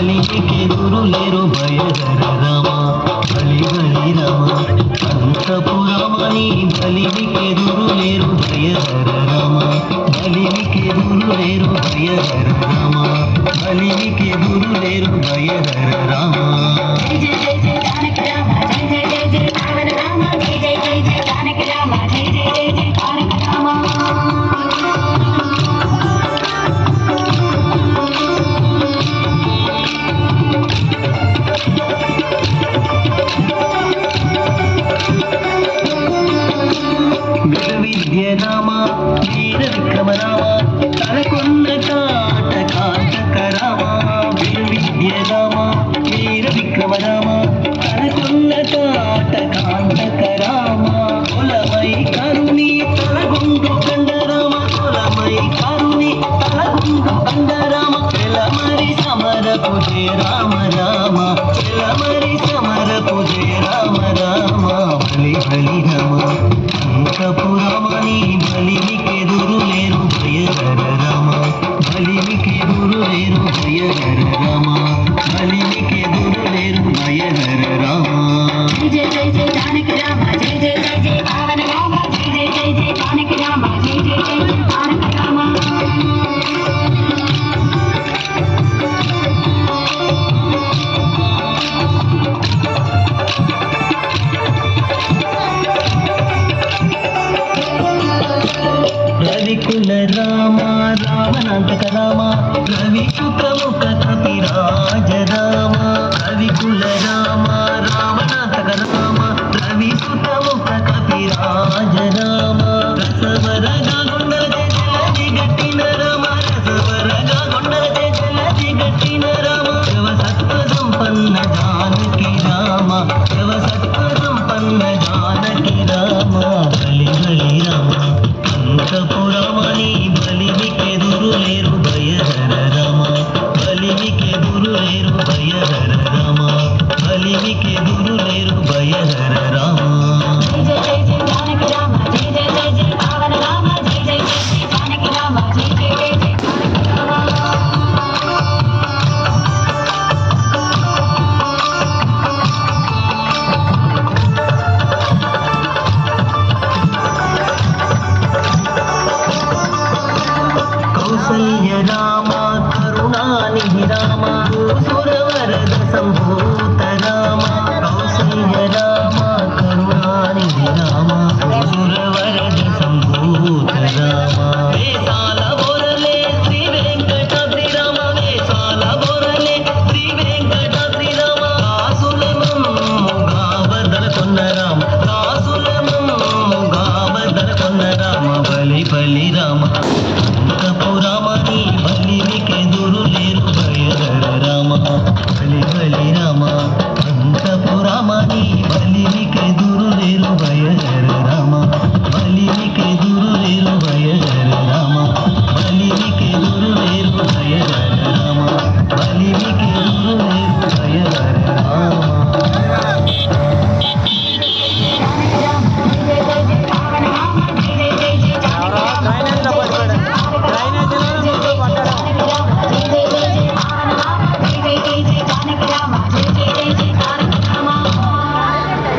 బలికెదురు లేరు భయహర రామ బలి బలి రామ అంతపురమని బలికెదురు లేరు భయహర రామ బలికెదురు లేరు భయహర రామ బలికెదురు లేరు భయహర రామ జయ జయ జయ జానకి రామ జయ జయ జయ జయ రావణ రామ జయ జయ జయ జయ జానకి రామ జయ జయ జయ జయ తారక రామ విద్య రామ వీర విక్రమ రామ తలకొన్న కాట కాంతక రామ విద్య రామ వీర విక్రమ రామ తలకొన్న కాట కాంతక రామ కులమై కరుణి తలగుండు కండ రామ కులమై కరుణి తలగుండు కండ రామ పిలమరి సమరపు జయ రామ రామ పిలమరి సమరపు జయ రామ రామ బలి బలి రామ అంతపురమని బలికెదురు లేరు భయహర రామ బలికెదురు లేరు భయహర రామ బలికెదురు లేరు భయహర రామ జయ జయ జయ జానకి రామ జయ జయ జయ జయ రావణ రామ జయ జయ జయ జయ జానకి రామ జయ జయ జయ జయ తారక రామ రవికుల రామ రావణాంతక రామ రవిసుతముఖ కపిరాజ రామ రవికుల రామ రావణాంతక రామ రవిసుతముఖ కపిరాజ రామ రసవరగా గుండల జలది గట్టిన రామ రసవరగా గుండల జలది గట్టిన రామ శివ సత్వ సంపన్న జానకి రామ శివ సత్వ సంపన్న జానకి రామ బలి బలి రామ అంతపురమని బలికెదురు లేరు భయహర రామ బలికెదురు లేరు భయహర